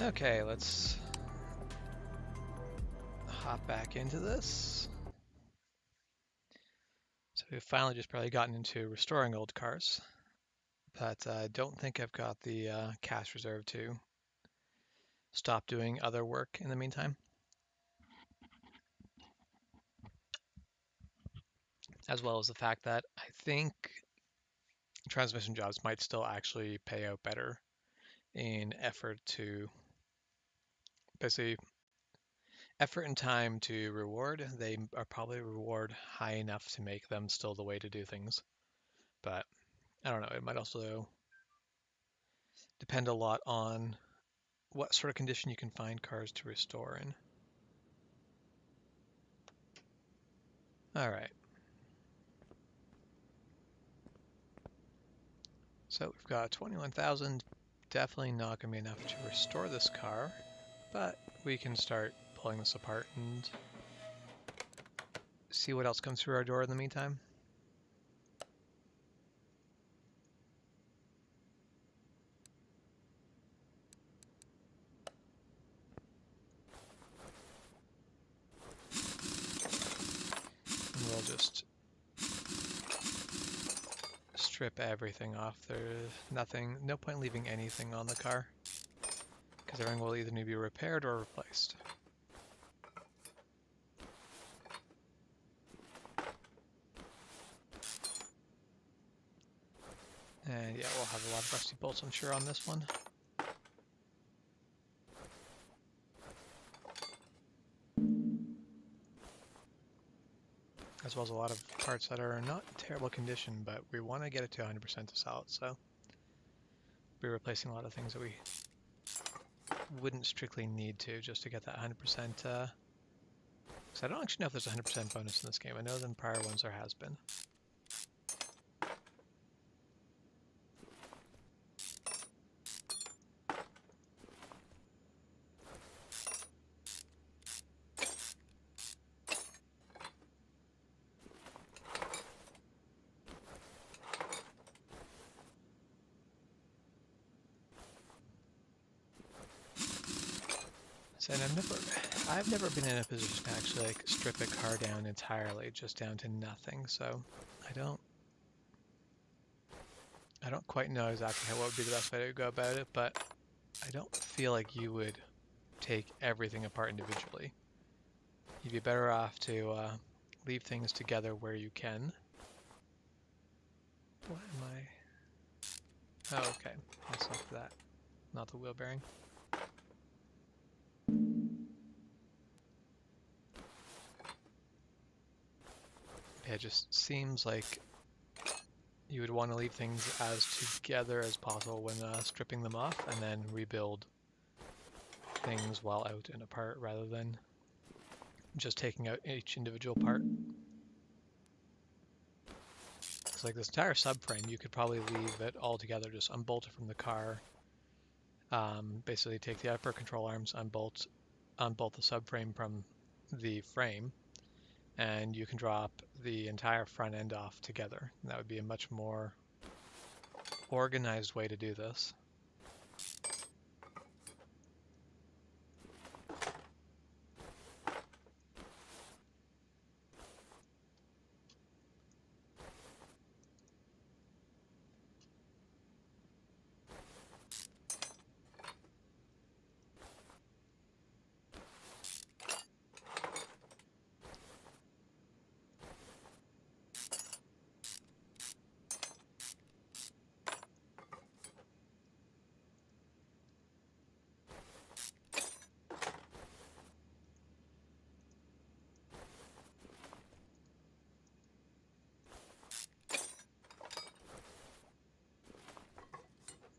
Okay, let's hop back into this. So we've finally just probably gotten into restoring old cars, but I don't think I've got the cash reserve to stop doing other work in the meantime, as well as the fact that I think transmission jobs might still actually pay out better in effort to basically effort and time to reward. They are probably reward high enough to make them still the way to do things. But I don't know, it might also depend a lot on what sort of condition you can find cars to restore in. All right. So we've got 21,000. Definitely not going to be enough to restore this car, but we can start pulling this apart and see what else comes through our door in the meantime. And we'll just strip everything off. There's nothing, no point leaving anything on the car because everything will either need to be repaired or replaced. And yeah, we'll have a lot of rusty bolts, I'm sure, on this one. As well as a lot of parts that are not in terrible condition, but we want to get it to 100% to sell it, so we're replacing a lot of things that we wouldn't strictly need to just to get that 100%. Because I don't actually know if there's a 100% bonus in this game. I know in prior ones there has been. So, and I've never been in a position to actually like strip a car down entirely, just down to nothing. So I don't quite know exactly what would be the best way to go about it, but I don't feel like you would take everything apart individually. You'd be better off to leave things together where you can. What am I? Oh, okay. That's not that. Not the wheel bearing. Yeah, it just seems like you would want to leave things as together as possible when stripping them off, and then rebuild things while out and apart rather than just taking out each individual part. It's like this entire subframe, you could probably leave it all together, just unbolt it from the car. Basically take the upper control arms, unbolt the subframe from the frame, and you can drop the entire front end off together. And that would be a much more organized way to do this.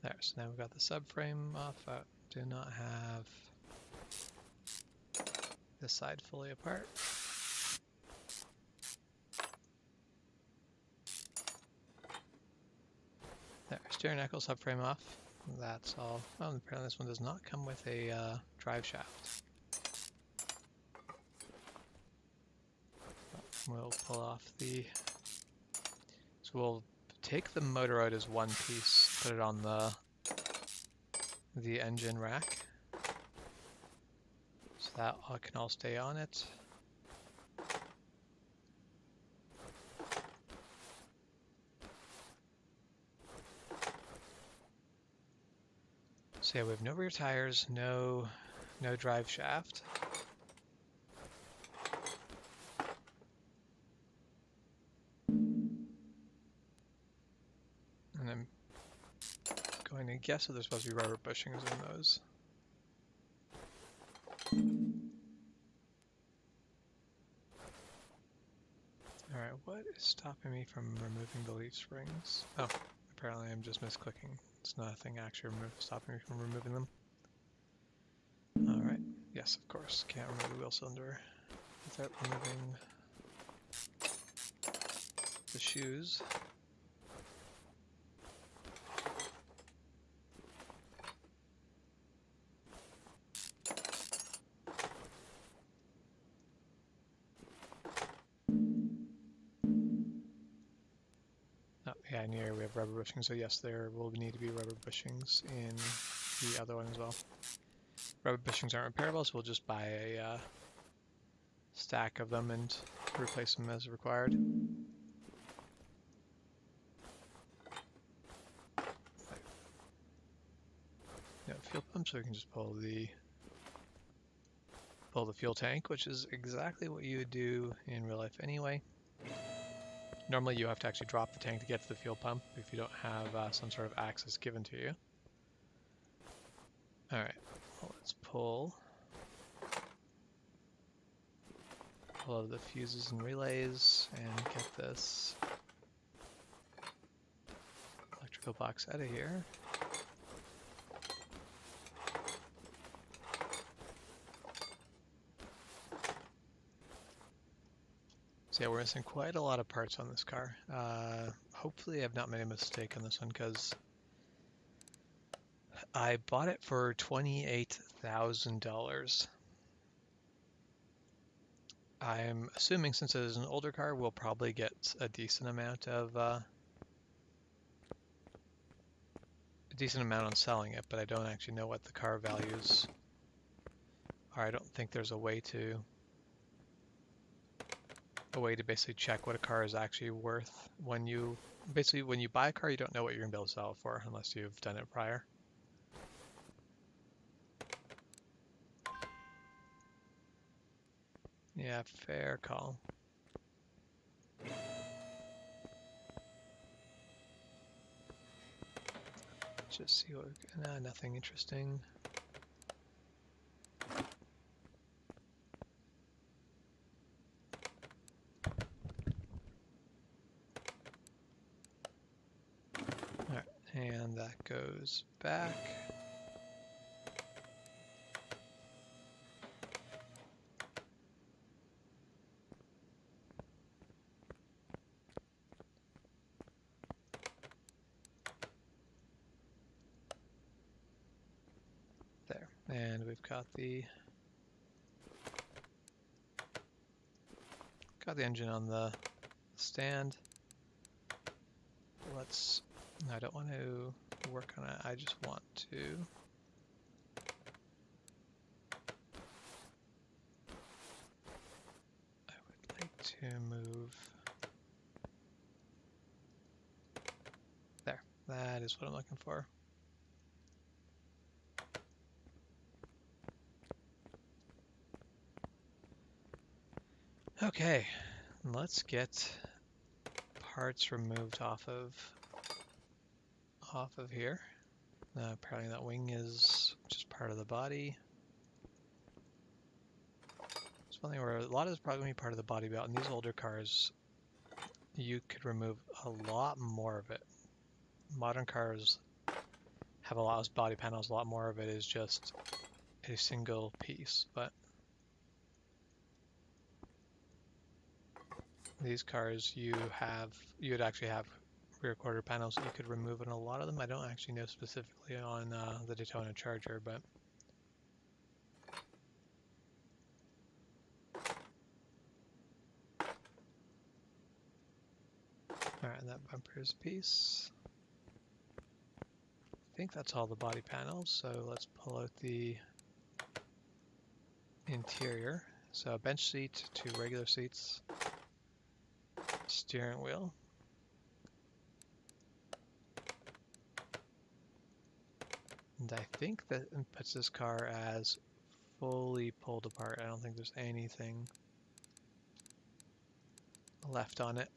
There, so now we've got the subframe off. Do not have this side fully apart. There, steering knuckle subframe off. That's all. Oh, apparently this one does not come with a drive shaft. We'll pull off the... So we'll take the motor out as one piece, put it on the engine rack. that can all stay on it. So yeah, we have no rear tires, no drive shaft. And I'm going to guess that there's supposed to be rubber bushings in those. Alright, what is stopping me from removing the leaf springs? Oh, apparently I'm just misclicking. It's nothing actually stopping me from removing them. Alright, yes, of course, can't remove the wheel cylinder without removing the shoes. Oh, yeah, in here we have rubber bushings, so yes, there will need to be rubber bushings in the other one as well. Rubber bushings aren't repairable, so we'll just buy a stack of them and replace them as required. Yeah, fuel pump, so we can just pull the fuel tank, which is exactly what you would do in real life anyway. Normally you have to actually drop the tank to get to the fuel pump if you don't have some sort of access given to you. Alright, well, let's pull all of the fuses and relays and get this electrical box out of here. So yeah, we're missing quite a lot of parts on this car. Hopefully I've not made a mistake on this one because I bought it for $28,000. I'm assuming since it is an older car, we'll probably get a decent amount on selling it, but I don't actually know what the car values are. I don't think there's a way to basically check what a car is actually worth when you buy a car, you don't know what you're gonna be able to sell it for unless you've done it prior. Yeah, fair call. Just see what nothing interesting. Alright, and that goes back. There. And we've got the engine on the stand. I don't want to work on it, I just want to to move there. That is what I'm looking for. Okay, let's get parts removed off of here. Apparently that wing is just part of the body. It's one thing where a lot of it's probably going to be part of the body belt. In these older cars, you could remove a lot more of it. Modern cars have a lot of body panels, a lot more of it is just a single piece, but these cars you'd actually have rear quarter panels that you could remove, and a lot of them I don't actually know specifically on the Daytona Charger, but alright, that bumper's piece. I think that's all the body panels, so let's pull out the interior. So bench seat, 2 regular seats, steering wheel. And I think that puts this car as fully pulled apart. I don't think there's anything left on it.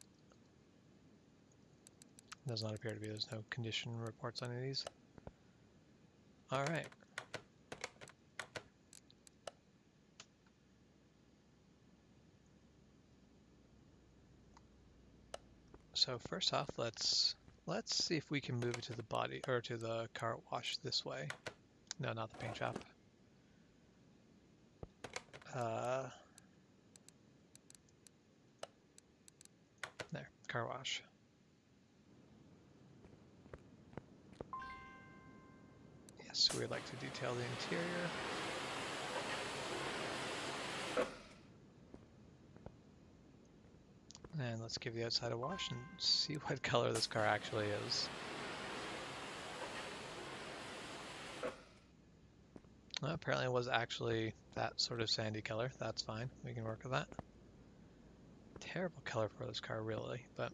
Does not appear to be. There's no condition reports on any of these. All right. So first off, let's see if we can move it to the body or to the car wash this way. No, not the paint shop. There, car wash. Yes, we'd like to detail the interior. And let's give the outside a wash and see what color this car actually is. Well, apparently it was actually that sort of sandy color. That's fine. We can work with that. Terrible color for this car, really, but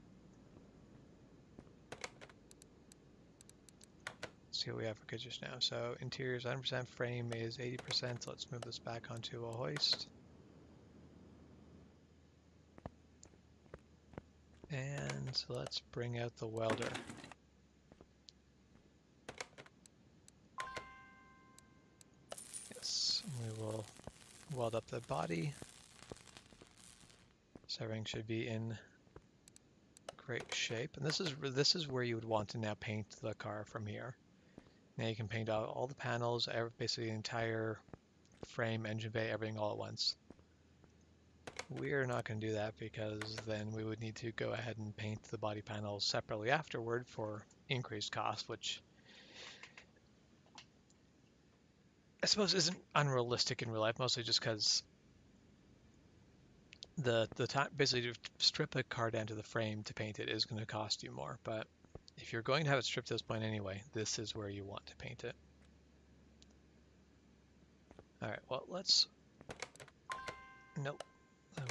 let's see what we have for good just now. So interior is 100%, frame is 80%. Let's move this back onto a hoist. And let's bring out the welder. Yes, we will weld up the body. So everything should be in great shape. And this is where you would want to now paint the car from here. Now you can paint out all the panels, basically the entire frame, engine bay, everything all at once. We're not going to do that because then we would need to go ahead and paint the body panels separately afterward for increased cost, which I suppose isn't unrealistic in real life, mostly just because the time basically to strip a car down to the frame to paint it is going to cost you more. But if you're going to have it stripped to this point anyway, this is where you want to paint it. All right, well, nope,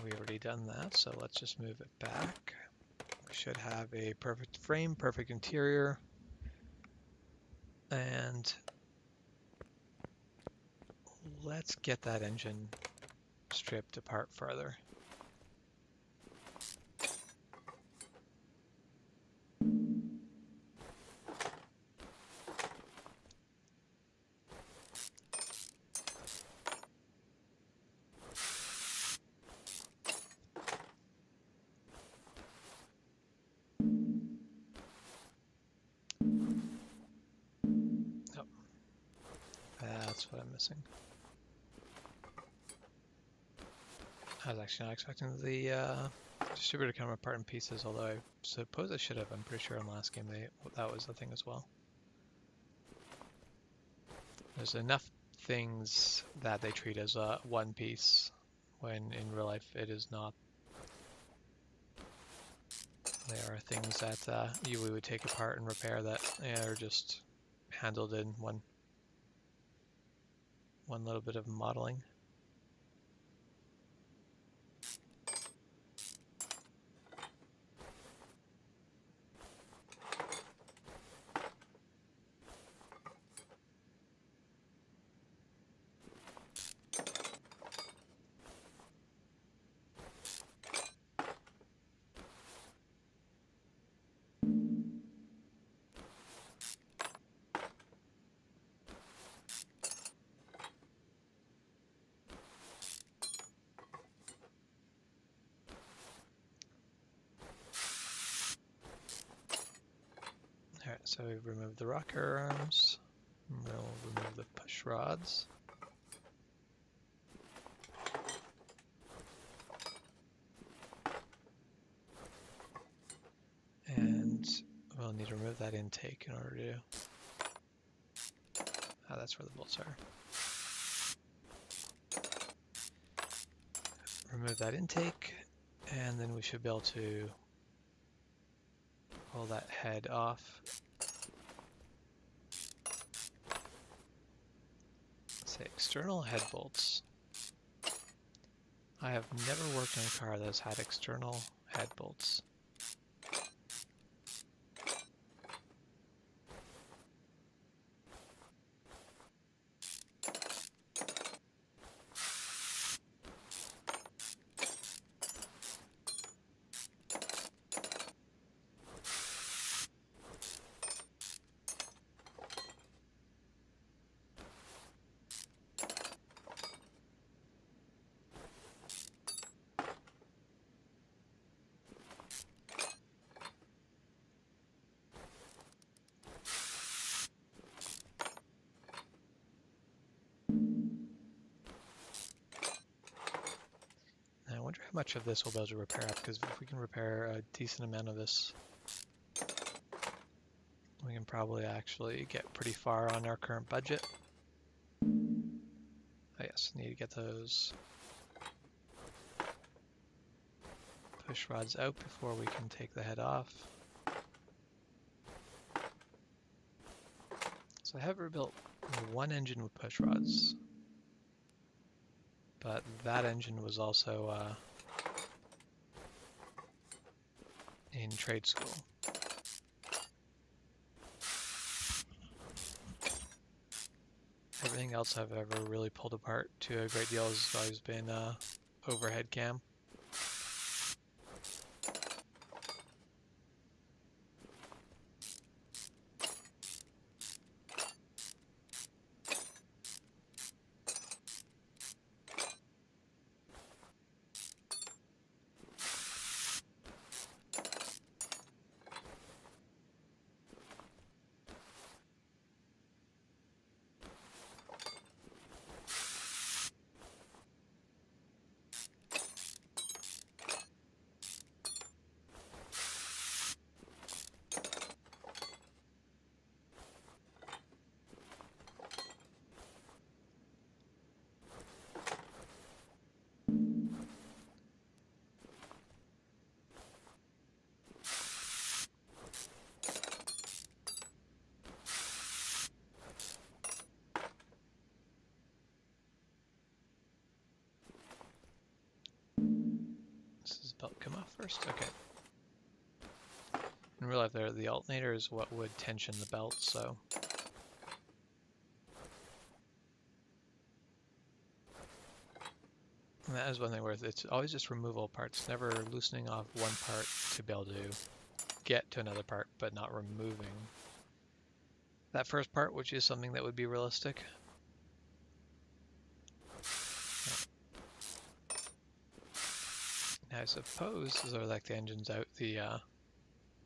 we've already done that, so let's just move it back. We should have a perfect frame, perfect interior, and let's get that engine stripped apart further. Oh, that's what I'm missing. I was actually not expecting the distributor to come apart in pieces, although I suppose I should have. I'm pretty sure in last game that was the thing as well. There's enough things that they treat as one piece, when in real life it is not. There are things that we would take apart and repair that are just handled in one little bit of modeling. Alright, so we've removed the rocker arms. We'll remove the push rods. And we'll need to remove that intake in order to... Ah, that's where the bolts are. Remove that intake, and then we should be able to pull that head off. Say external head bolts. I have never worked on a car that's had external head bolts. I wonder how much of this we'll be able to repair up, because if we can repair a decent amount of this, we can probably actually get pretty far on our current budget. Oh yes, need to get those push rods out before we can take the head off. So I have rebuilt one engine with push rods, but that engine was also in trade school. Everything else I've ever really pulled apart to a great deal has always been overhead cam. Does this belt come off first? Okay. In real life, the alternator is what would tension the belt, so. And that is one thing where it's always just removable parts, never loosening off one part to be able to get to another part, but not removing that first part, which is something that would be realistic. Now, I suppose, as though like the engine's out, the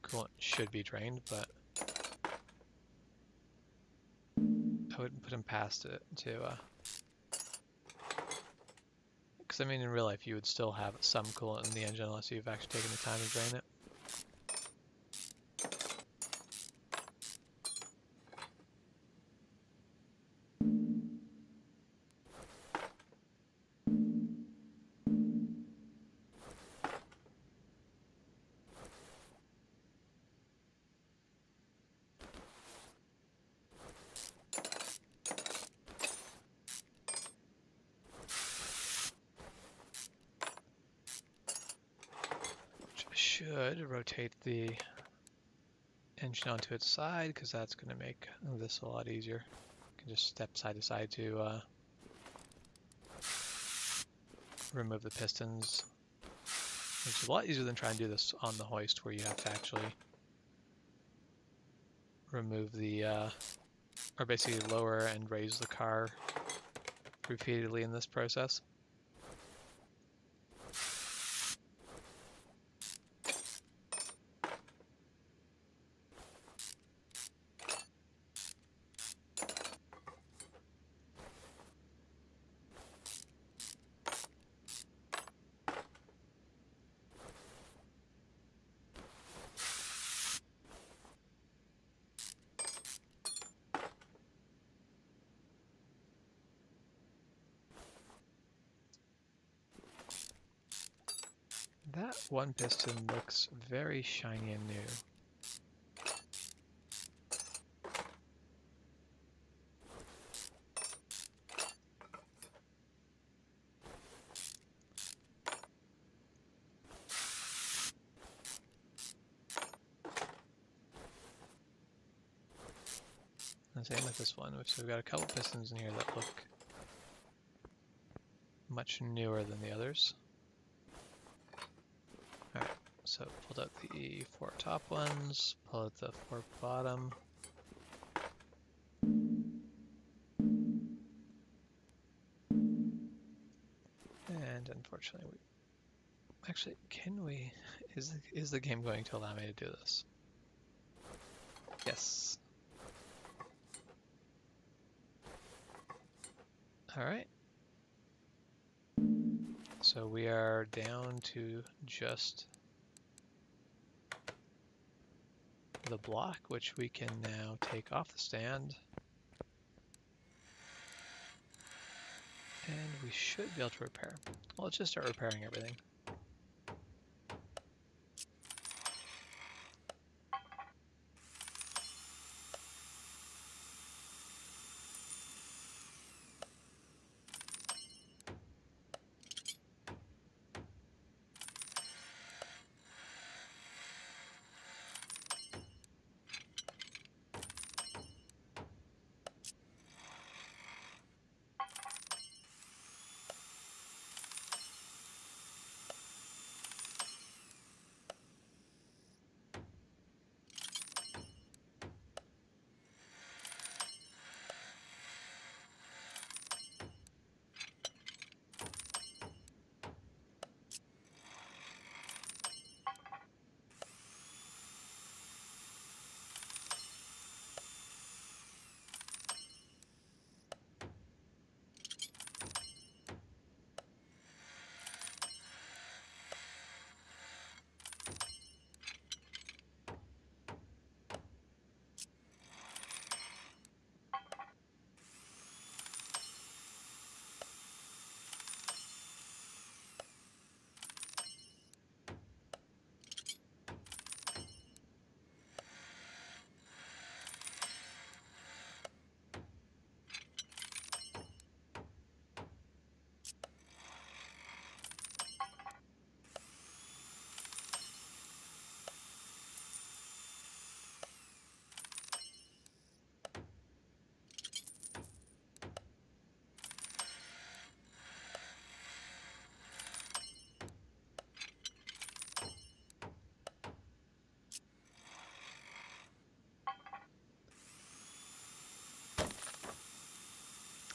coolant should be drained, but I wouldn't put him past it to, because I mean in real life you would still have some coolant in the engine unless you've actually taken the time to drain it. Should rotate the engine onto its side, because that's going to make this a lot easier. You can just step side to side to remove the pistons, which is a lot easier than trying to do this on the hoist, where you have to actually remove the, or basically lower and raise the car repeatedly in this process. That one piston looks very shiny and new. And same with this one. So we've got a couple pistons in here that look much newer than the others. Alright, so pulled out the 4 top ones, pull out the 4 bottom. And unfortunately, actually, can we? Is the game going to allow me to do this? Yes. All right. So we are down to just the block, which we can now take off the stand. And we should be able to repair. Well, let's just start repairing everything.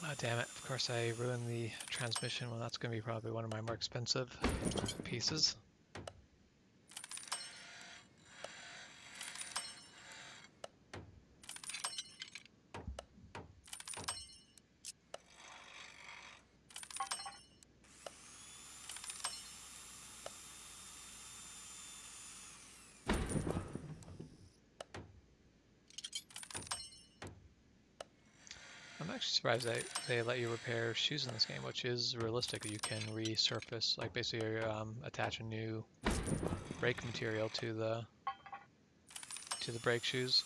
Oh, damn it. Of course I ruined the transmission. Well, that's going to be probably one of my more expensive pieces. I'm actually surprised they let you repair shoes in this game, which is realistic. You can resurface, like basically attach a new brake material to the brake shoes.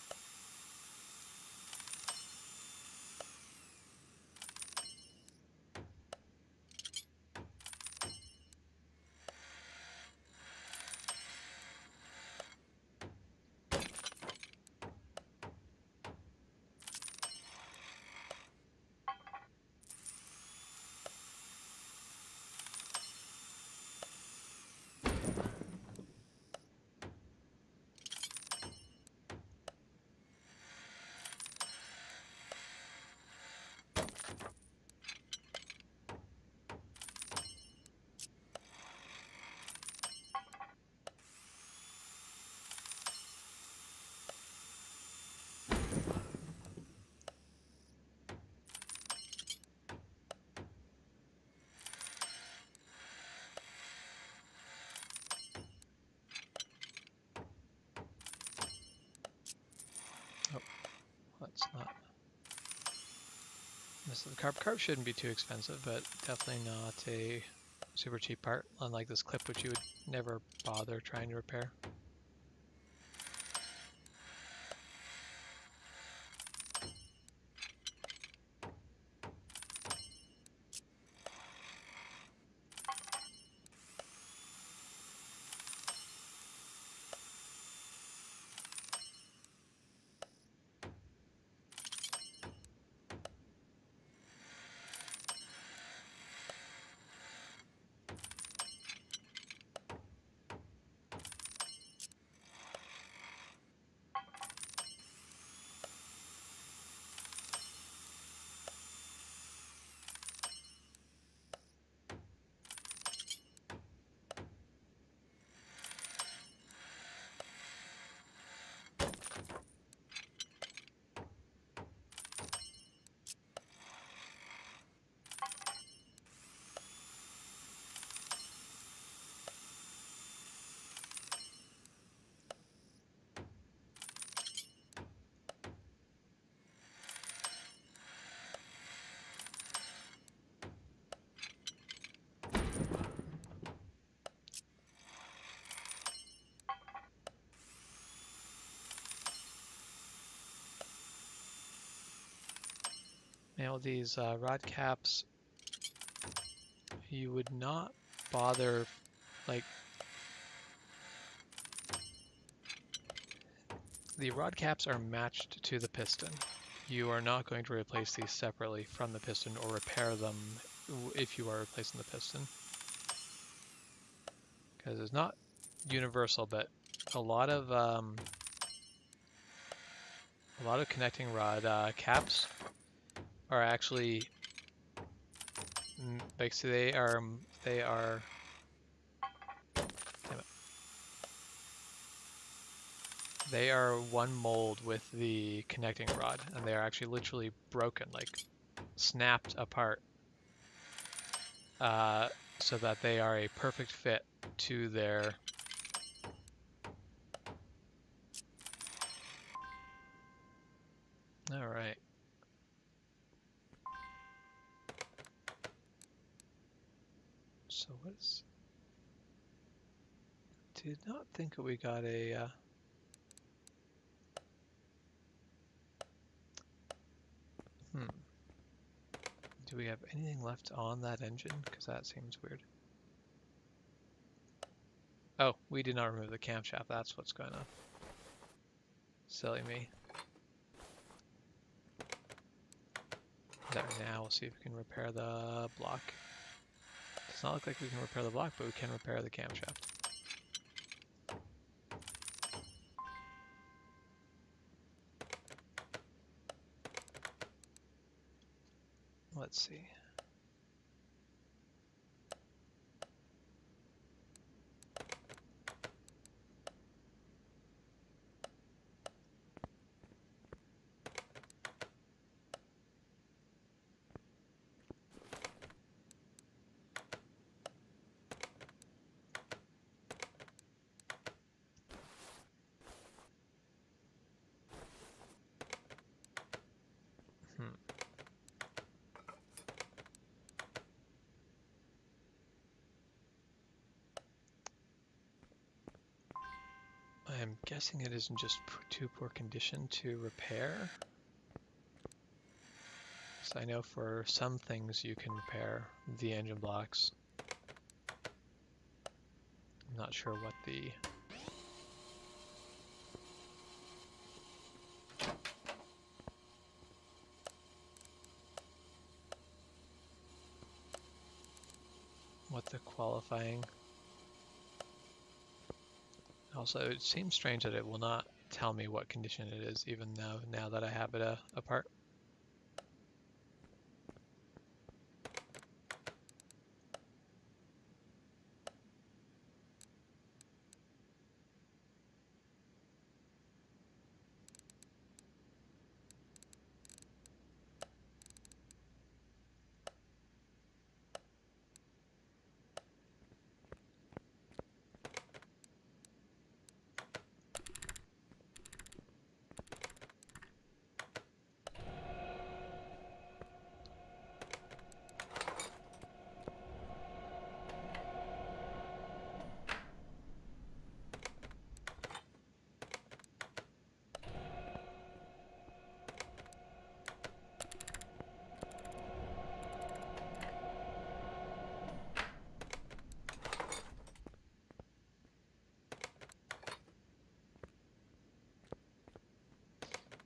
Oh, let's not. The carb shouldn't be too expensive, but definitely not a super cheap part, unlike this clip, which you would never bother trying to repair. Now these rod caps, you would not bother, like, the rod caps are matched to the piston. You are not going to replace these separately from the piston or repair them if you are replacing the piston. Because it's not universal, but a lot of connecting rod caps are actually like, so they are damn it, they are one mold with the connecting rod, and they are actually literally broken, like snapped apart, so that they are a perfect fit to their all right. So what's did not think we got a do we have anything left on that engine? Because that seems weird. Oh, we did not remove the camshaft. That's what's going on. Silly me. There, now we'll see if we can repair the block. Does not look like we can repair the block, but we can repair the camshaft. Let's see. I'm guessing it isn't just too poor condition to repair. So I know for some things you can repair the engine blocks. I'm not sure what the qualifying. Also, it seems strange that it will not tell me what condition it is, even now that I have it apart.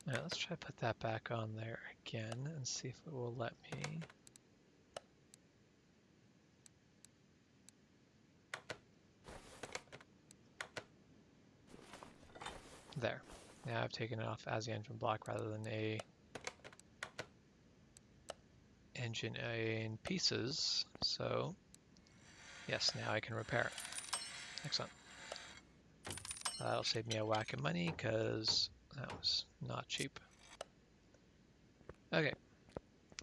Alright, let's try to put that back on there again and see if it will let me. There. Now I've taken it off as the engine block rather than a engine in pieces. So yes, now I can repair it. Excellent. That'll save me a whack of money because that was not cheap. Okay,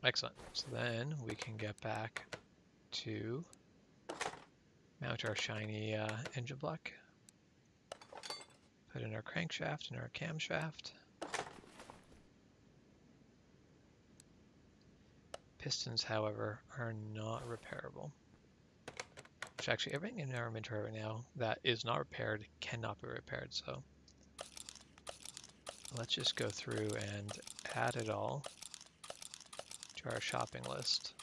excellent. So then we can get back to mount our shiny engine block. Put in our crankshaft and our camshaft. Pistons, however, are not repairable. Which actually, everything in our inventory right now that is not repaired cannot be repaired, so let's just go through and add it all. to our shopping list.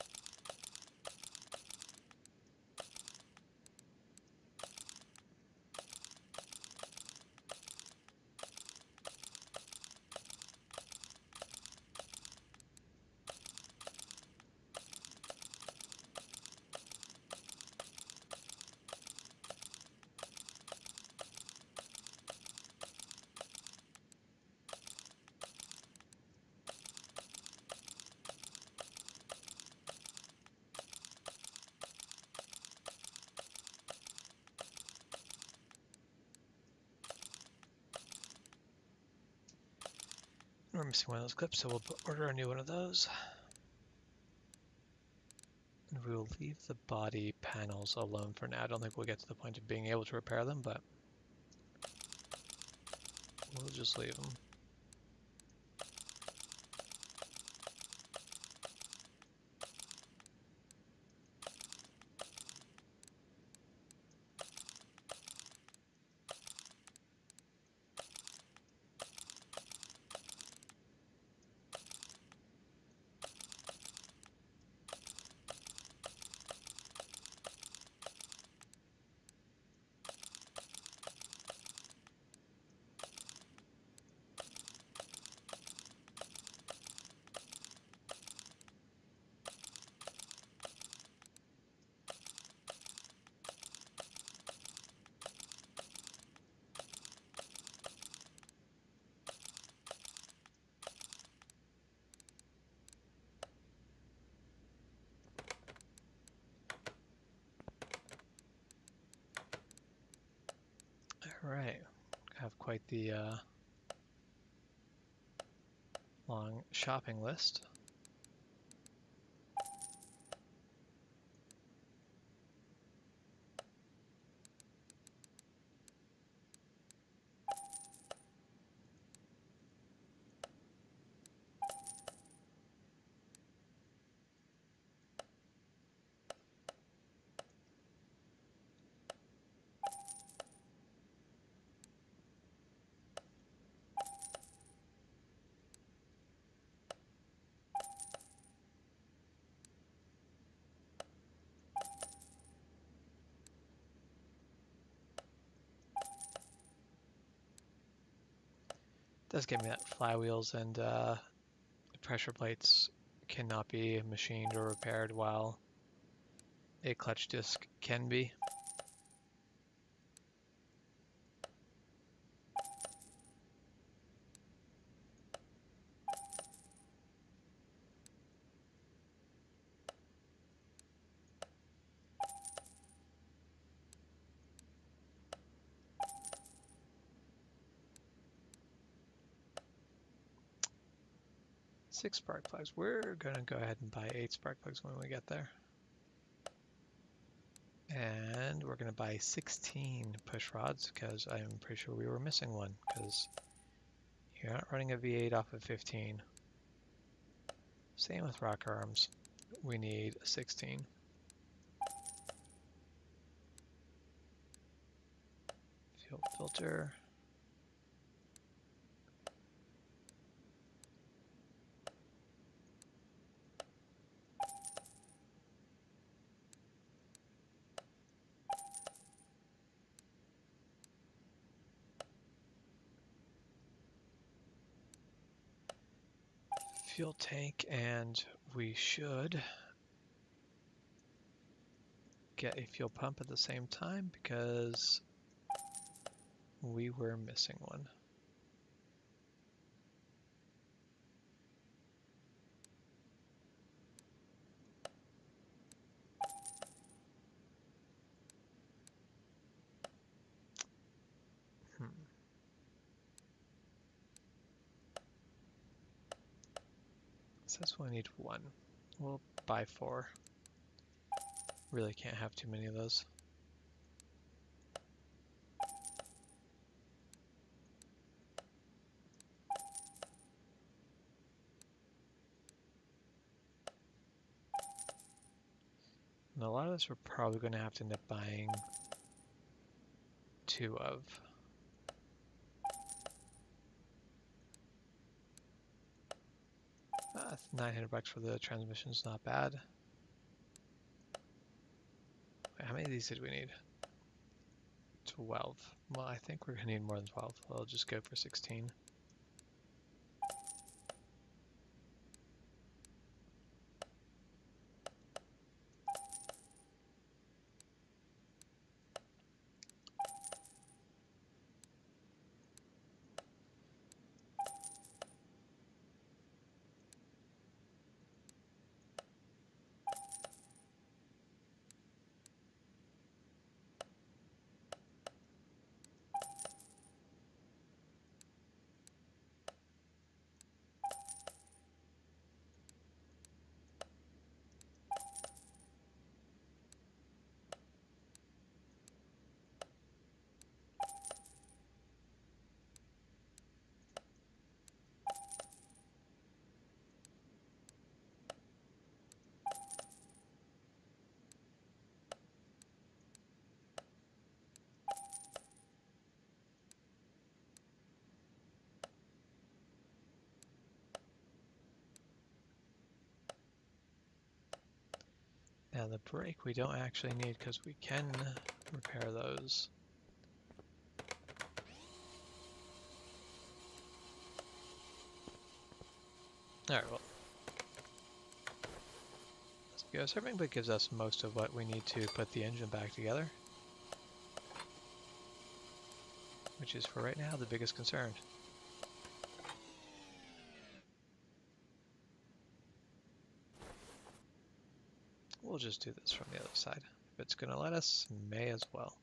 We're missing one of those clips, so we'll order a new one of those. And we will leave the body panels alone for now. I don't think we'll get to the point of being able to repair them, but we'll just leave them. All right, have quite the long shopping list. Does give me that flywheels and pressure plates cannot be machined or repaired, while a clutch disc can be. Six spark plugs. We're gonna go ahead and buy 8 spark plugs when we get there. And we're gonna buy 16 push rods because I'm pretty sure we were missing one, because you're not running a V8 off of 15. Same with rock arms. We need 16. Fuel filter. Fuel tank, and we should get a fuel pump at the same time because we were missing one. Says we need 1. We'll buy 4. Really can't have too many of those. And a lot of this we're probably going to have to end up buying 2 of. $900 for the transmission's not bad. Wait, how many of these did we need? 12. Well, I think we're gonna need more than 12. I'll just go for 16. Now the brake we don't actually need because we can repair those. Alright, well. Go serving, but gives us most of what we need to put the engine back together. Which is, for right now, the biggest concern. We'll just do this from the other side. If it's going to let us, may as well.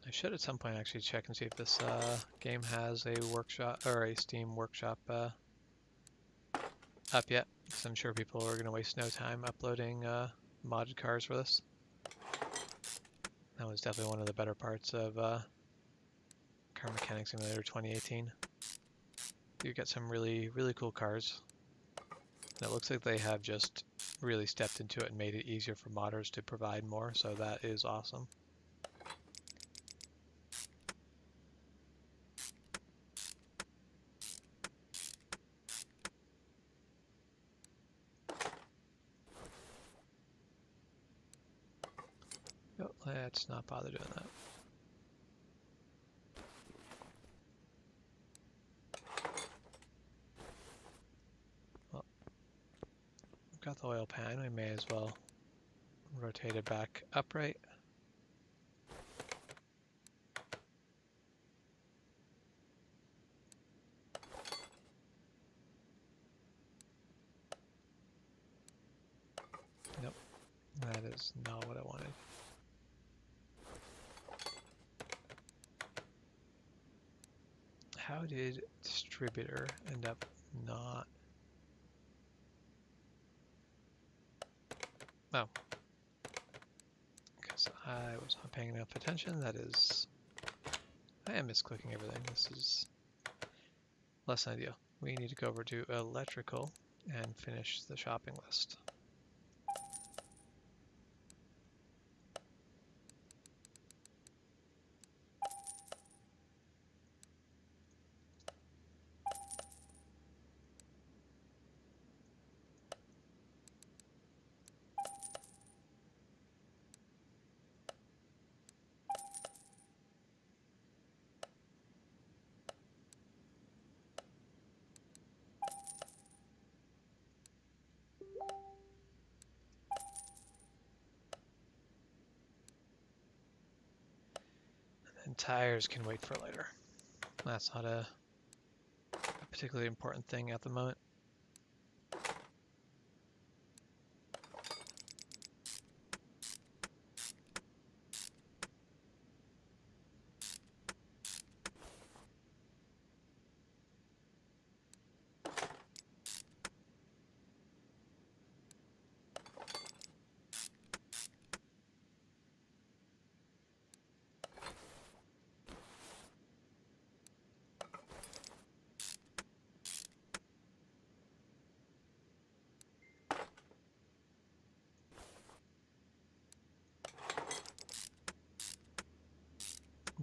I should at some point actually check and see if this game has a workshop or a Steam workshop up yet, because I'm sure people are going to waste no time uploading modded cars for this. That was definitely one of the better parts of Car Mechanic Simulator 2018. You get some really cool cars, and it looks like they have just really stepped into it and made it easier for modders to provide more, so that is awesome. Oh, let's not bother doing that. Well, we've got the oil pan, we may as well rotate it back upright. Nope, that is not what I wanted. How did distributor end up not? Oh, because I was not paying enough attention. That is, I am misclicking everything. This is less than ideal. We need to go over to electrical and finish the shopping list. And tires can wait for later. That's not a particularly important thing at the moment.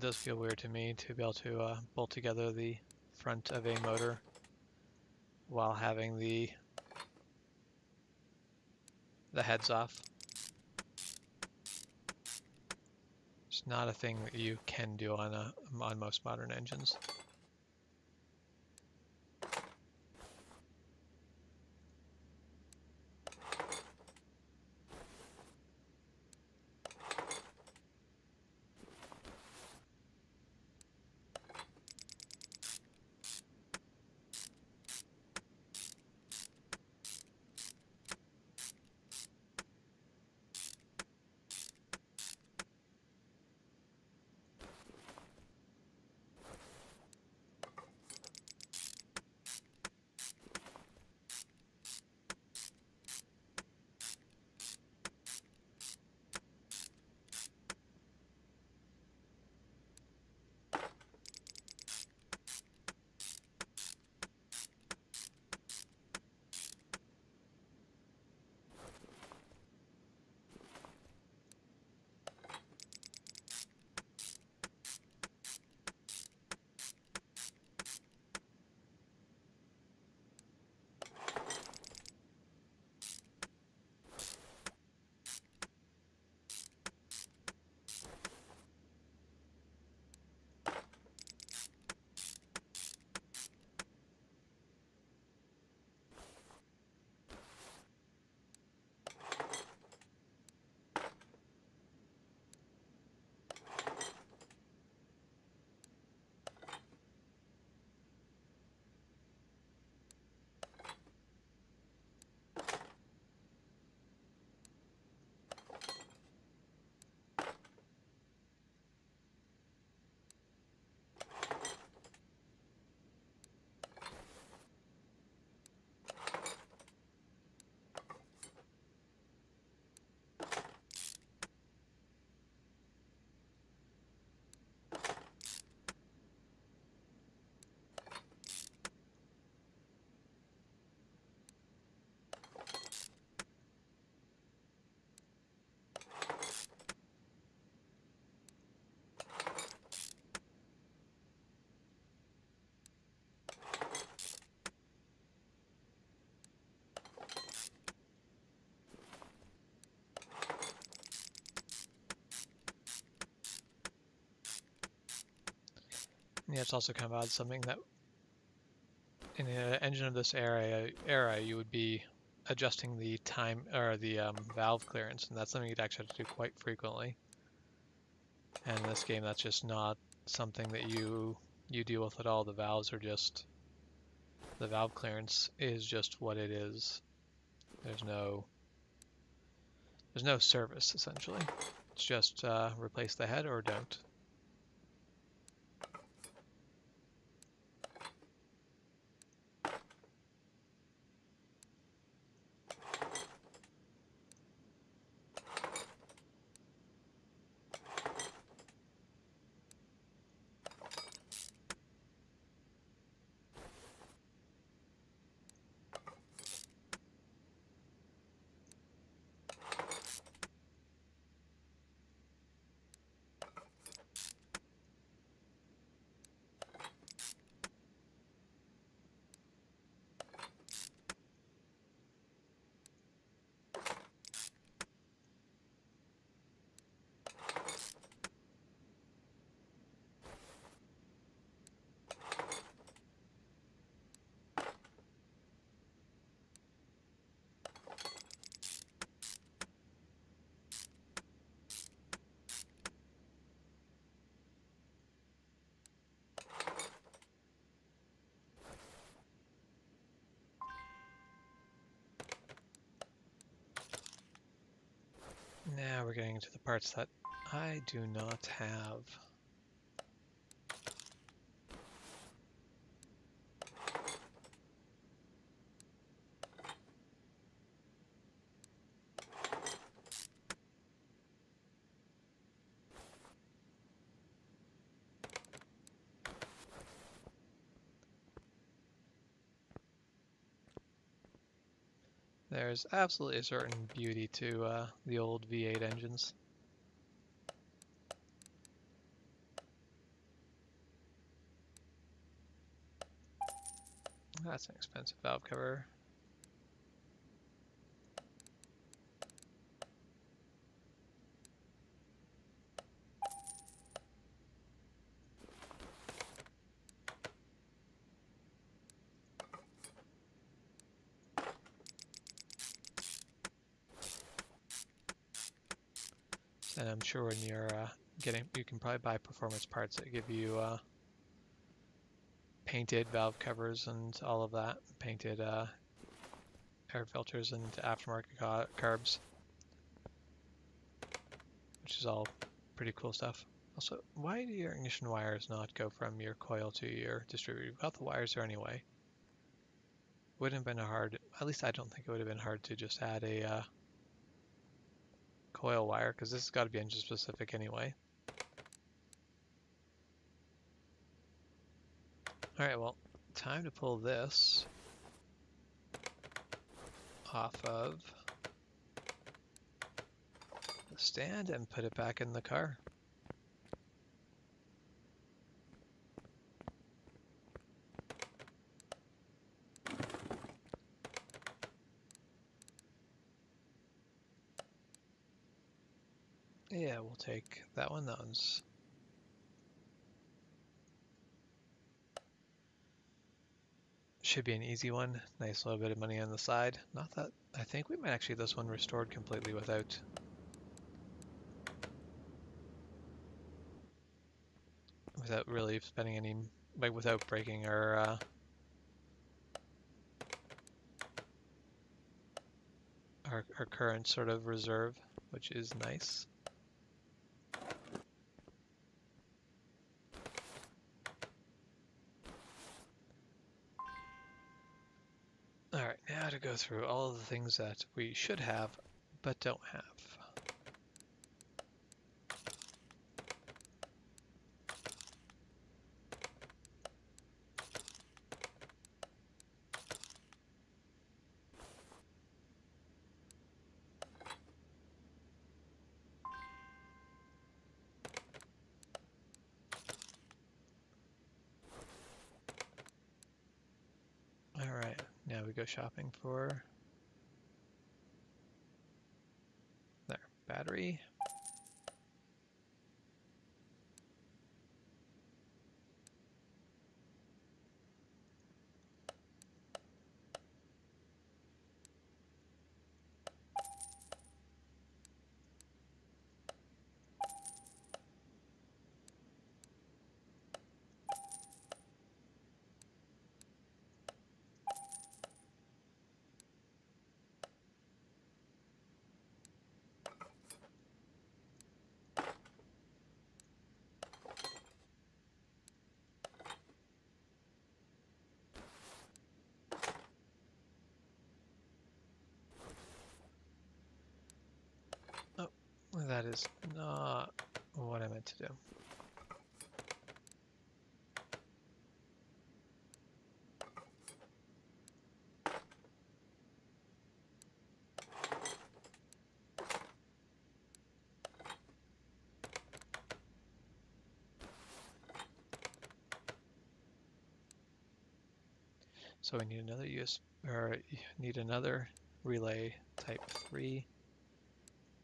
does feel weird to me to be able to bolt together the front of a motor while having the heads off. It's not a thing that you can do on most modern engines. Yeah, it's also kind of odd, something that in an engine of this era you would be adjusting the time or the valve clearance, and that's something you'd actually have to do quite frequently. And in this game, that's just not something that you deal with at all. The valves are just, the valve clearance is just what it is. There's no service essentially. It's just replace the head or don't. Now we're getting into the parts that I do not have. There's absolutely a certain beauty to the old V8 engines. That's an expensive valve cover. And I'm sure when you're you can probably buy performance parts that give you painted valve covers and all of that, painted air filters and aftermarket carbs, which is all pretty cool stuff. Also, why do your ignition wires not go from your coil to your distributor? You've got the wires there anyway. Wouldn't have been hard, at least I don't think it would have been hard to just add a coil wire, because this has got to be engine specific anyway. Alright, well, time to pull this off of the stand and put it back in the car. Yeah, we'll take that one. That one's should be an easy one. Nice little bit of money on the side. Not that I think we might actually have this one restored completely without really spending any, like without breaking our current sort of reserve, which is nice. Alright, now to go through all of the things that we should have, but don't have. Alright, now we go shopping for there, battery. Oh, that is not what I meant to do. So we need another need another relay type 3,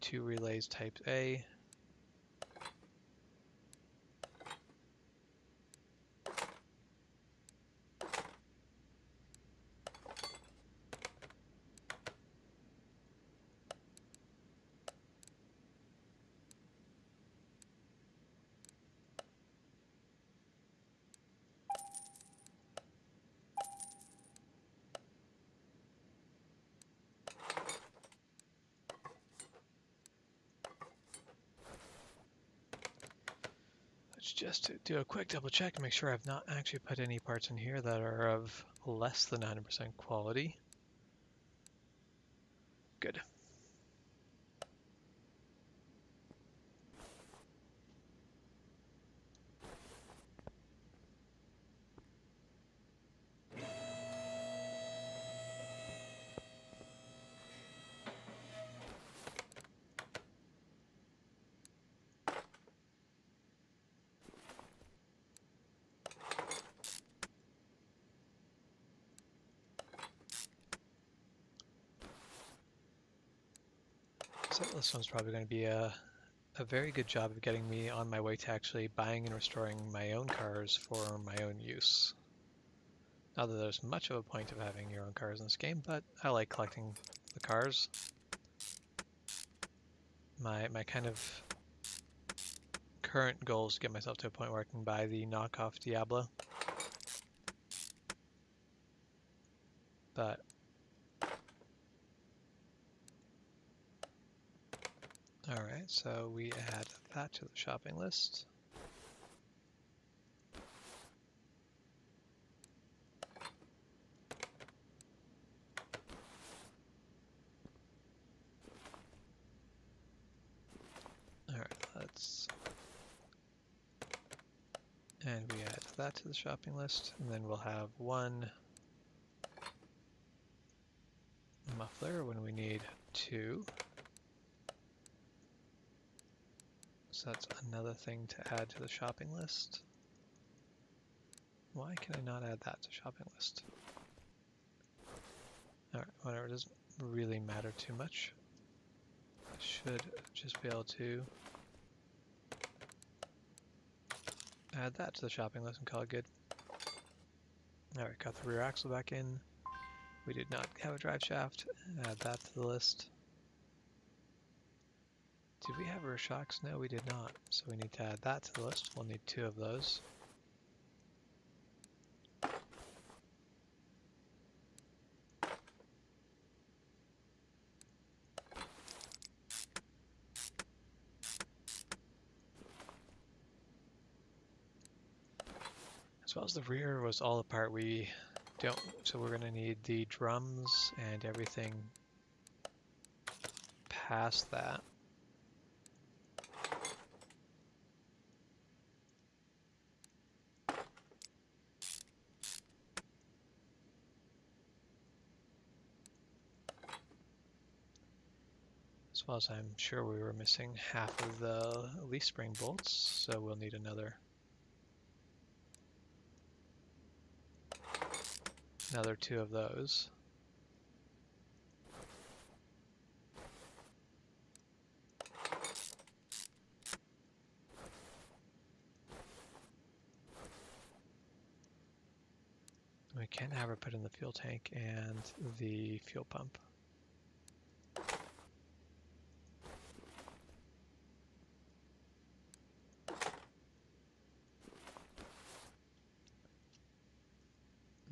2 relays type A. Let's just do a quick double check and make sure I've not actually put any parts in here that are of less than 100% quality. Good. So this one's probably going to be a very good job of getting me on my way to actually buying and restoring my own cars for my own use. Not that there's much of a point of having your own cars in this game, but I like collecting the cars. My kind of current goal is to get myself to a point where I can buy the knockoff Diablo. But alright, so we add that to the shopping list. Alright, and we add that to the shopping list, and then we'll have one muffler when we need two. So that's another thing to add to the shopping list. Why can I not add that to shopping list? Alright, whatever, it doesn't really matter too much. I should just be able to add that to the shopping list and call it good. Alright, got the rear axle back in. We did not have a drive shaft. Add that to the list. Did we have rear shocks? No, we did not. So we need to add that to the list. We'll need two of those. As well as the rear was all the part we don't, so we're going to need the drums and everything past that. As well as I'm sure we were missing half of the leaf spring bolts, so we'll need another two of those. We can have her put in the fuel tank and the fuel pump.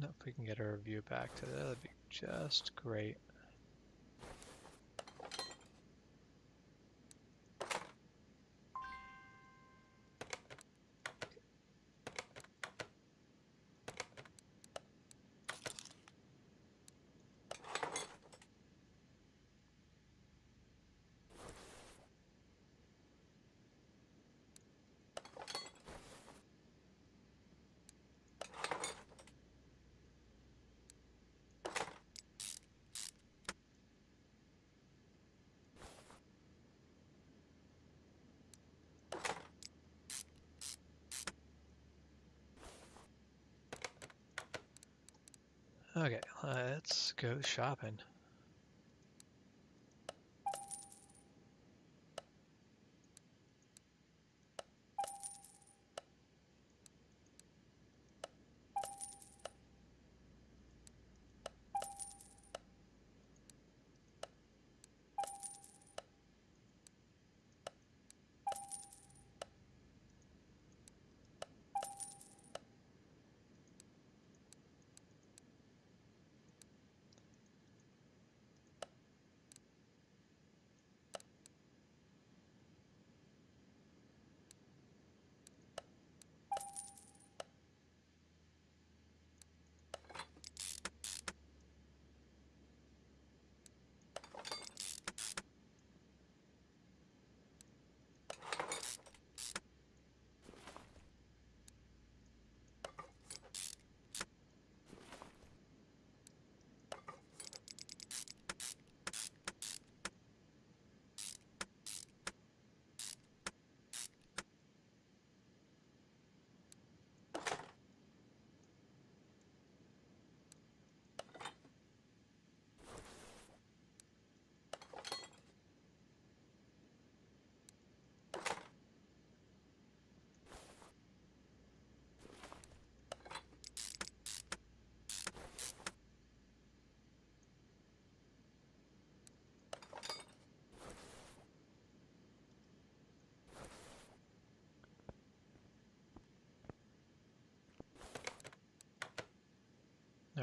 No, if we can get our view back to that, that'd be just great. Okay, let's go shopping.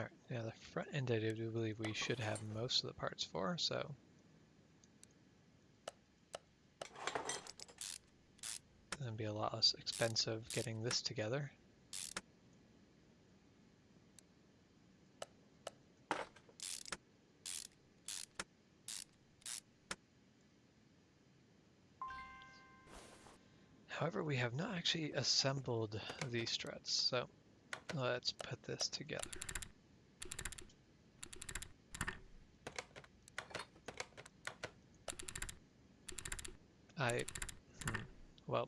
Alright, yeah, the front end I do believe we should have most of the parts for, so it'll be a lot less expensive getting this together. However, we have not actually assembled these struts, so let's put this together. Well,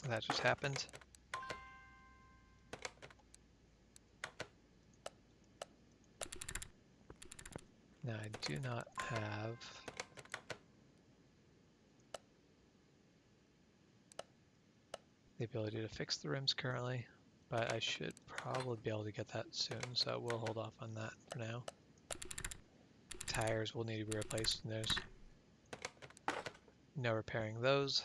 that just happened. Now I do not have the ability to fix the rims currently, but I should probably be able to get that soon, so we'll hold off on that for now. Tires will need to be replaced, and there's no repairing those.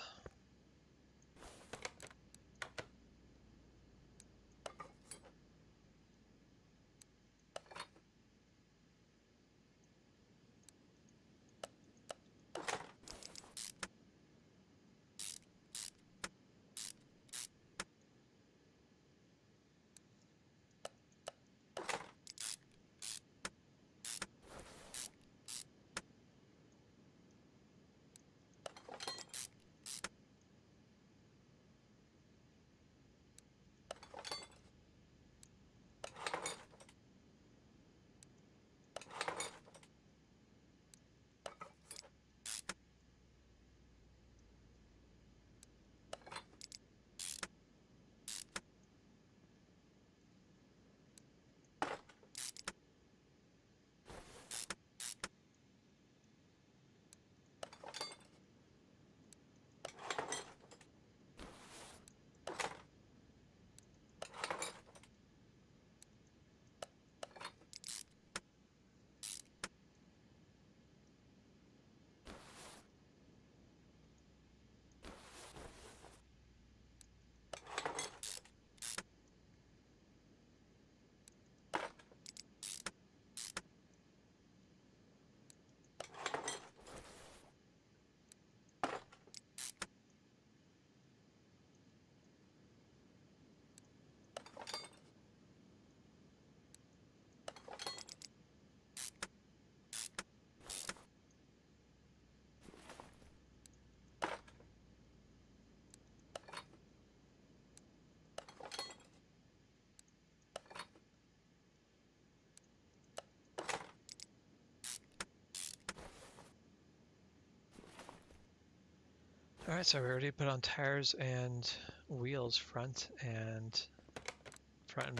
Alright, so we already put on tires and wheels front and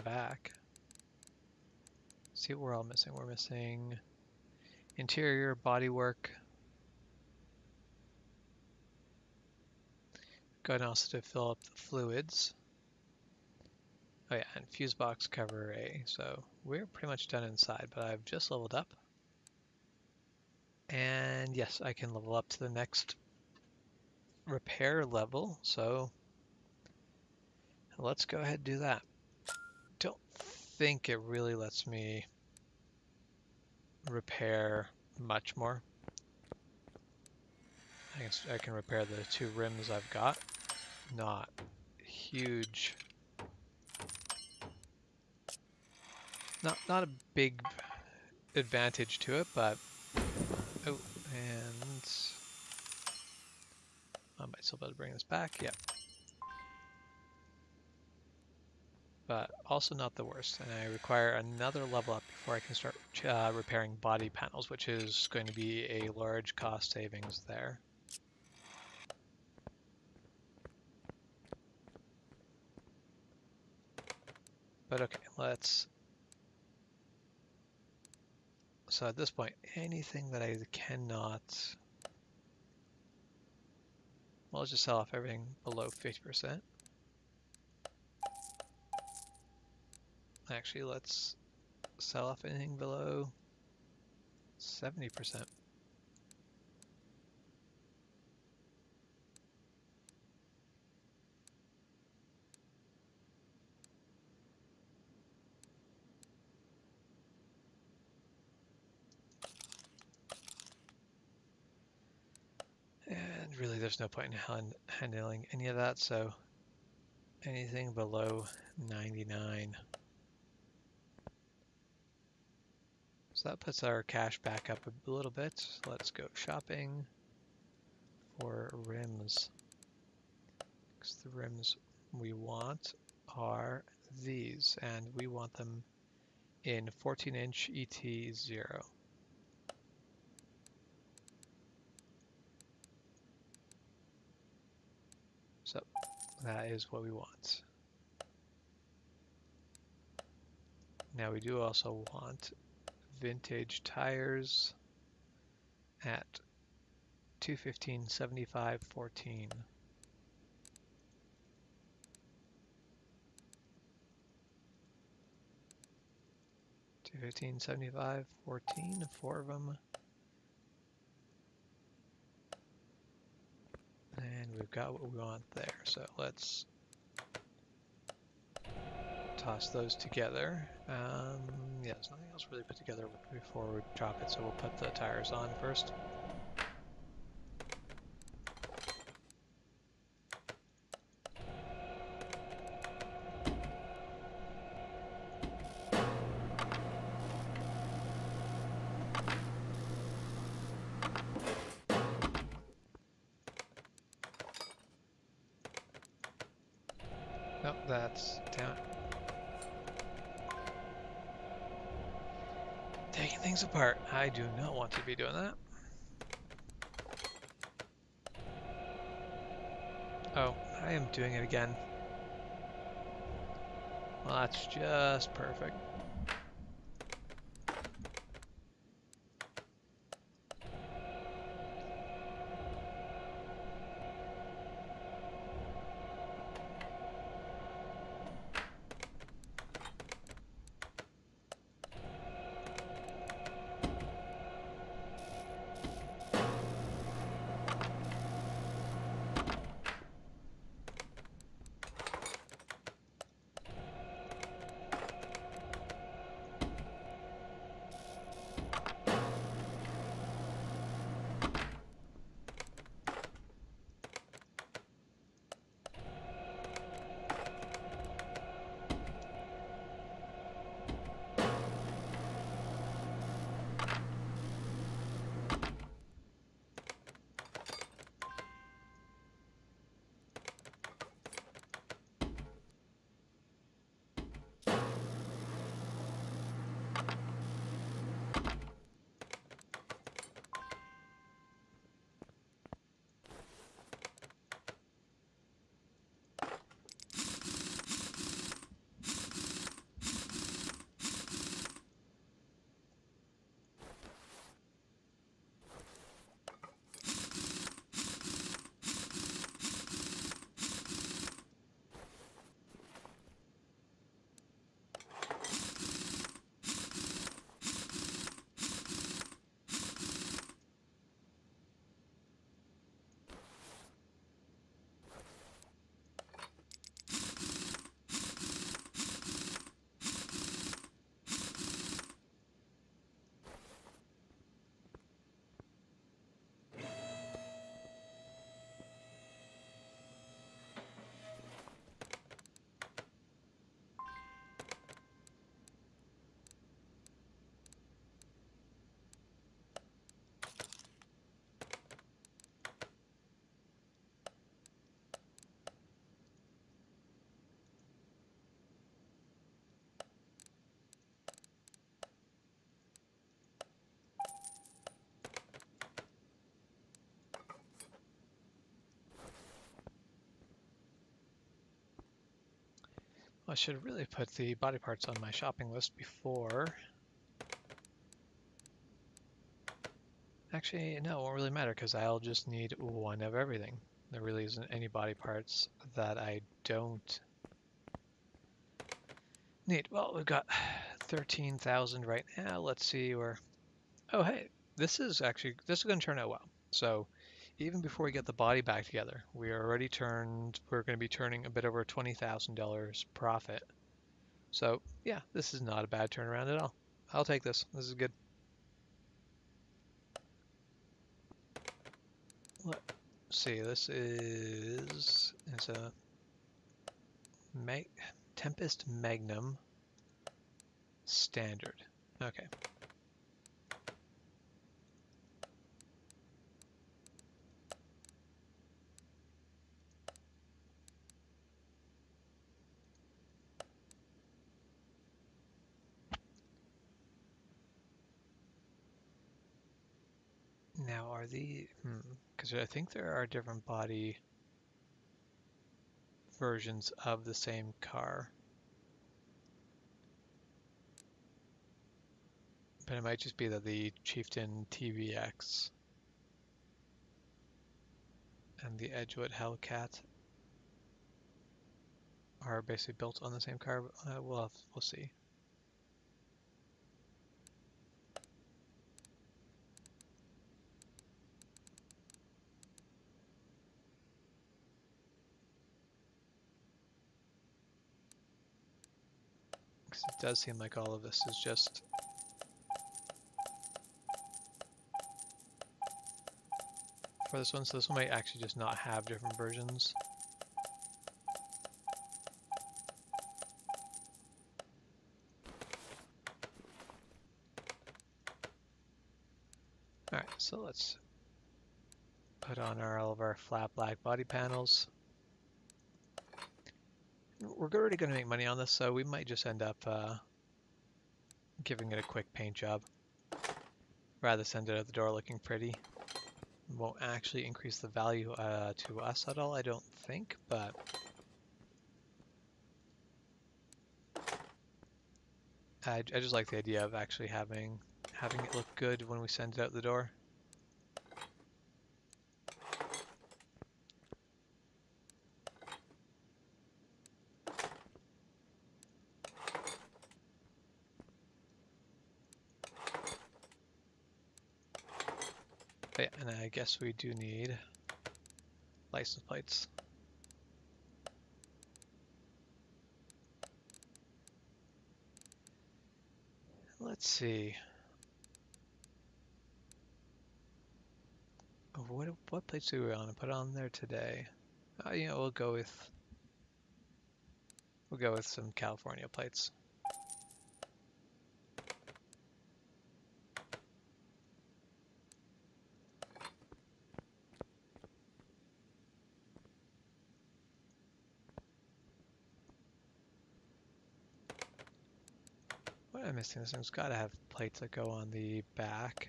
back. See what we're all missing. We're missing interior bodywork. Go ahead and also to fill up the fluids. Oh yeah, and fuse box cover A. So we're pretty much done inside, but I've just leveled up. And yes, I can level up to the next repair level. So let's go ahead and do that. Don't think it really lets me repair much more. I can repair the 2 rims I've got. Not huge. Not a big advantage to it, but oh, and I might still be able to bring this back. Yeah, but also not the worst. And I require another level up before I can start repairing body panels, which is going to be a large cost savings there. But okay, let's. So at this point, anything that I cannot. Well, let's just sell off everything below 50%. Actually, let's sell off anything below 70%. And really there's no point in handling any of that, so anything below 99. So that puts our cash back up a little bit. Let's go shopping for rims. Because the rims we want are these, and we want them in 14-inch ET0. So that is what we want. Now we do also want vintage tires at 215 75 14. 215 75 14, 4 of them. And we've got what we want there. So let's toss those together. Yeah, there's nothing else really put together before we drop it, so we'll put the tires on first. Nope, that's down. Taking things apart. I do not want to be doing that. Oh, I am doing it again. Well, that's just perfect. I should really put the body parts on my shopping list before. Actually, no, it won't really matter because I'll just need one of everything. There really isn't any body parts that I don't need. Well, we've got 13,000 right now. Let's see where... Oh, hey, this is going to turn out well. So even before we get the body back together, we're going to be turning a bit over $20,000 profit. So yeah, this is not a bad turnaround at all. I'll take this. This is good. see, this is a Tempest Magnum Standard. Okay. Now, are because I think there are different body versions of the same car. But it might just be that the Chieftain TVX and the Edgewood Hellcat are basically built on the same car. We'll see. Because it does seem like all of this is just for this one, so this one might actually just not have different versions. Alright, so let's put on all of our flat black body panels. We're already going to make money on this, so we might just end up giving it a quick paint job. Rather send it out the door looking pretty. Won't actually increase the value to us at all, I don't think, but I just like the idea of actually having it look good when we send it out the door. But yeah, and I guess we do need license plates. Let's see. What plates do we want to put on there today? You know, we'll go with some California plates. What am I missing? This thing's got to have plates that go on the back.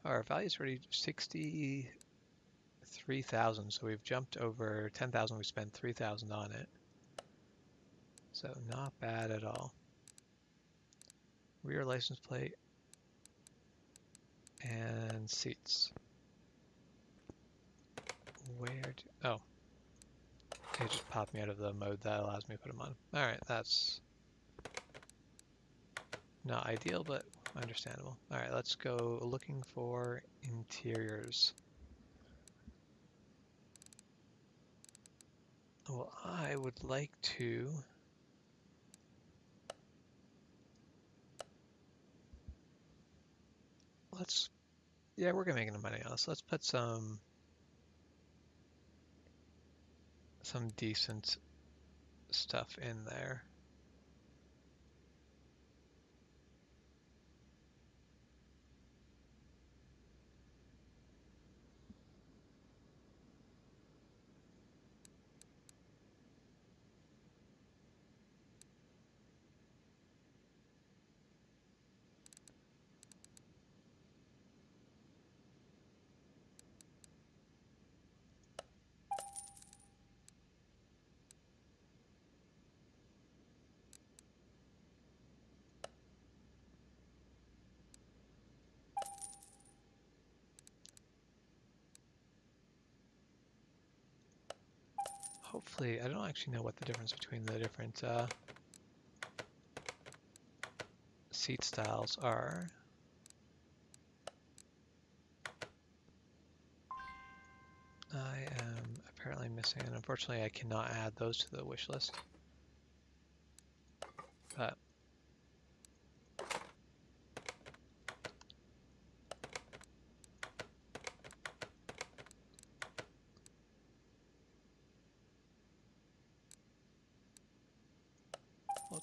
Our value's already 63,000, so we've jumped over 10,000. We spent 3,000 on it, so not bad at all. Rear license plate and seats. Oh, it just popped me out of the mode that allows me to put them on. All right, that's not ideal, but understandable. All right, let's go looking for interiors. Well, I would like to yeah, we're gonna make enough money on this. Let's put some decent stuff in there. Hopefully, I don't actually know what the difference between the different seat styles are. I am apparently missing, and unfortunately I cannot add those to the wish list. But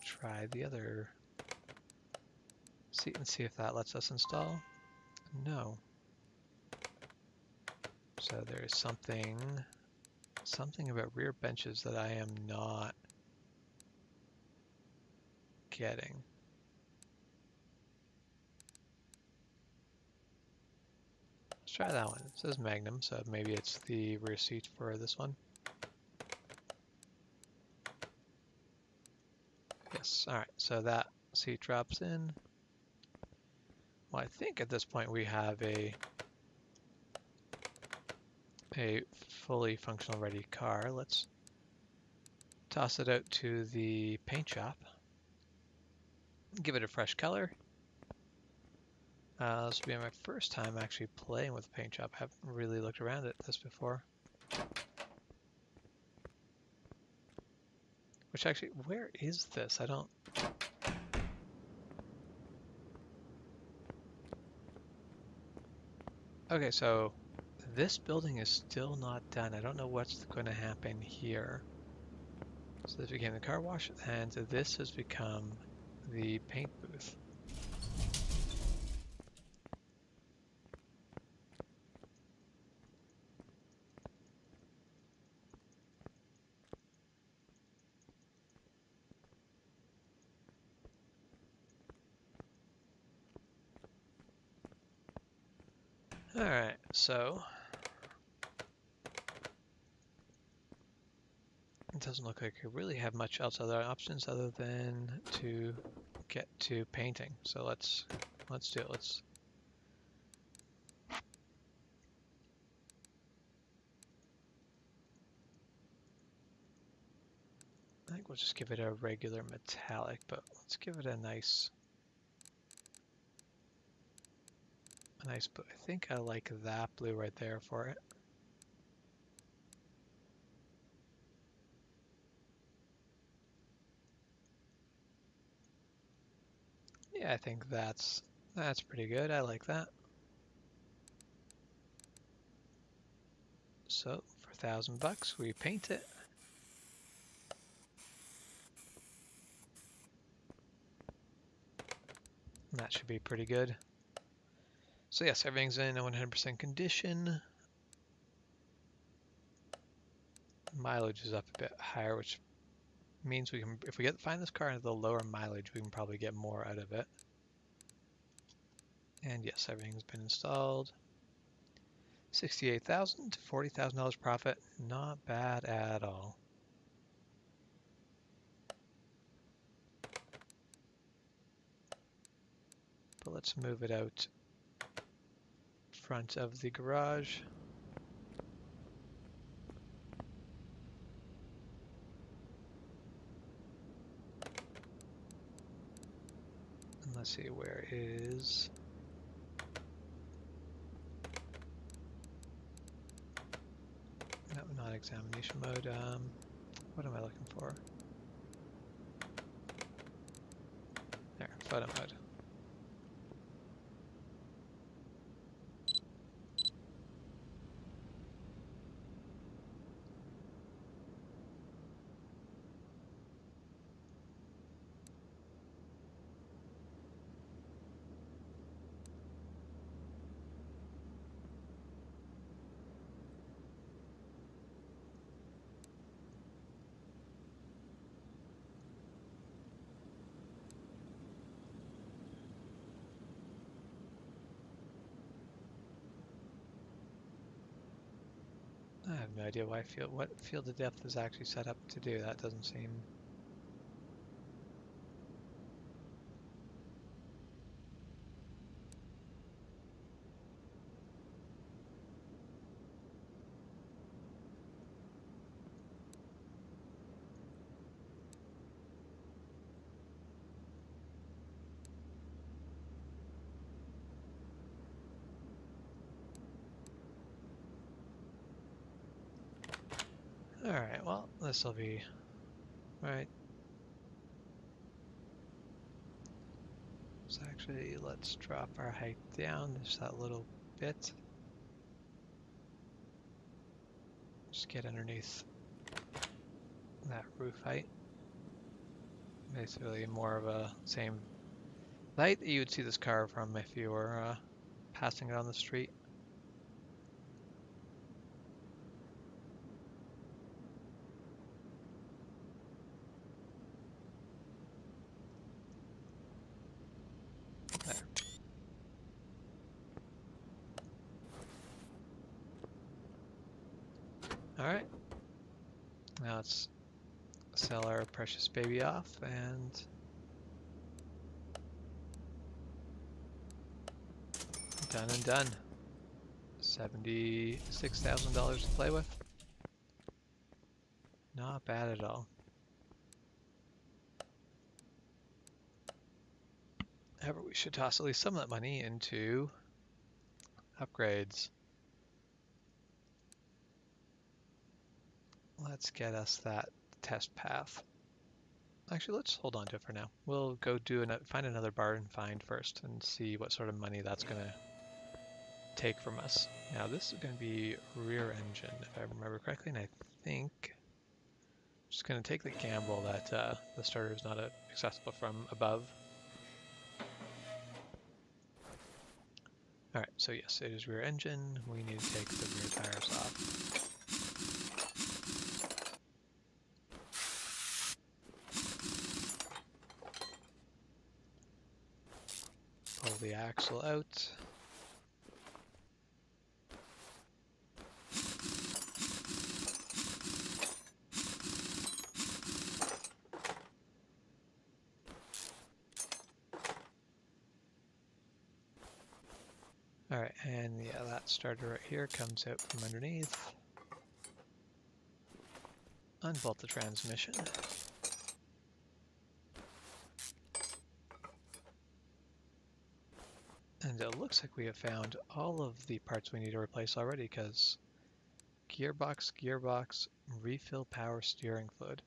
try the other seat and see if that lets us install. No. So there's something about rear benches that I am not getting. Let's try that one. It says Magnum, so maybe it's the rear seat for this one. Yes, all right, so that seat drops in. Well, I think at this point we have a fully functional ready car. Let's toss it out to the paint shop. Give it a fresh color. This will be my first time actually playing with the paint shop. I haven't really looked around at this before. Which actually, where is this? I don't... Okay, so this building is still not done. I don't know what's going to happen here. So this became the car wash, and this has become the paint booth. Alright, so it doesn't look like we really have much else other options other than to get to painting. So let's do it. I think we'll just give it a regular metallic, but let's give it a nice blue. I think I like that blue right there for it. Yeah, I think that's pretty good. I like that. So for $1,000, we paint it. And that should be pretty good. So yes, everything's in 100% condition. Mileage is up a bit higher, which means we can, if we find this car into the lower mileage, we can probably get more out of it. And yes, everything's been installed. $68,000 to $40,000 profit. Not bad at all. But let's move it out front of the garage. And let's see, where is... No, not examination mode. What am I looking for? There, photo mode. I have no idea what field of depth is actually set up to do. That doesn't seem... Alright, well, this will be... Right. So actually, let's drop our height down just that little bit. Just get underneath that roof height. Basically more of a same light that you would see this car from if you were passing it on the street. There. Alright, now let's sell our precious baby off and done and done. $76,000 to play with. Not bad at all. However, we should toss at least some of that money into upgrades. Let's get us that test path. Actually, let's hold on to it for now. We'll go find another barn find first and see what sort of money that's going to take from us. Now, this is going to be rear engine, if I remember correctly, and I think I'm just going to take the gamble that the starter is not accessible from above. Alright, so yes, it is rear engine. We need to take the rear tires off. Pull the axle out. Alright, and yeah, that starter right here comes out from underneath. Unbolt the transmission. And it looks like we have found all of the parts we need to replace already, because gearbox, refill power steering fluid.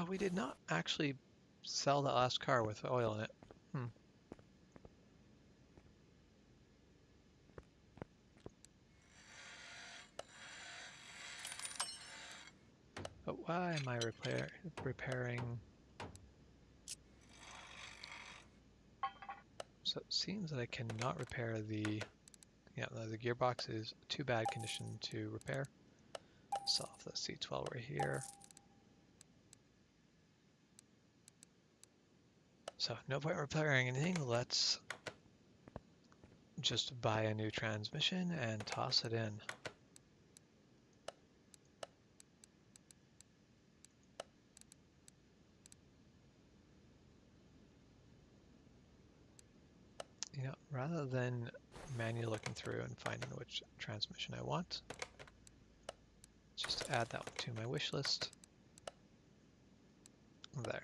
We did not actually sell the last car with oil in it. But why am I repairing? So it seems that I cannot repair the gearbox is too bad condition to repair. Sell off the C12 right here. So no point repairing anything. Let's just buy a new transmission and toss it in. You know, rather than manually looking through and finding which transmission I want, just add that one to my wish list. There.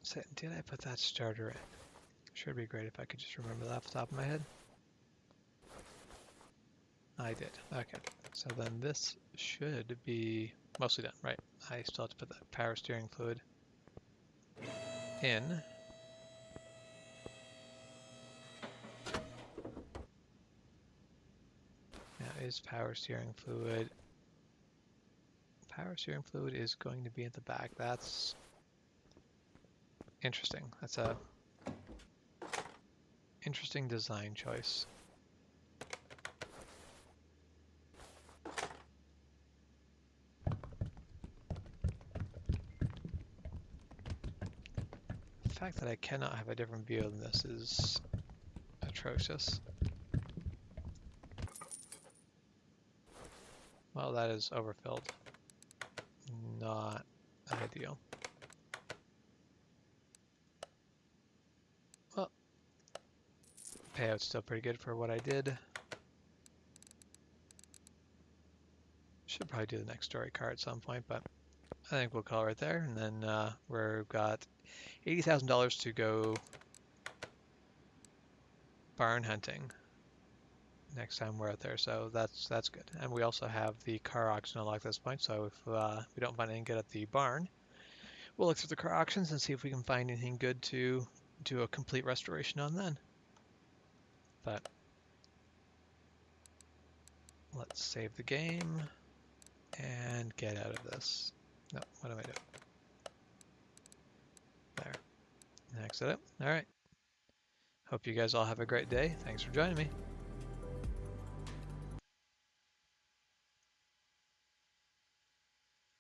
So, did I put that starter in? Sure be great if I could just remember that off the top of my head. I did. Okay. So then this should be mostly done, right? I still have to put that power steering fluid in. Now is power steering fluid. Power steering fluid is going to be at the back. That's interesting. That's a interesting design choice. The fact that I cannot have a different view than this is atrocious. Well, that is overfilled. Not ideal. payout's still pretty good for what I did. Should probably do the next story car at some point, but I think we'll call it right there. And then we've got $80,000 to go barn hunting next time we're out there, so that's good. And we also have the car auction unlocked at this point, so if we don't find anything good at the barn, we'll look through the car auctions and see if we can find anything good to do a complete restoration on then. But let's save the game and get out of this. No, what am I doing? There. Exit it. All right. Hope you guys all have a great day. Thanks for joining me.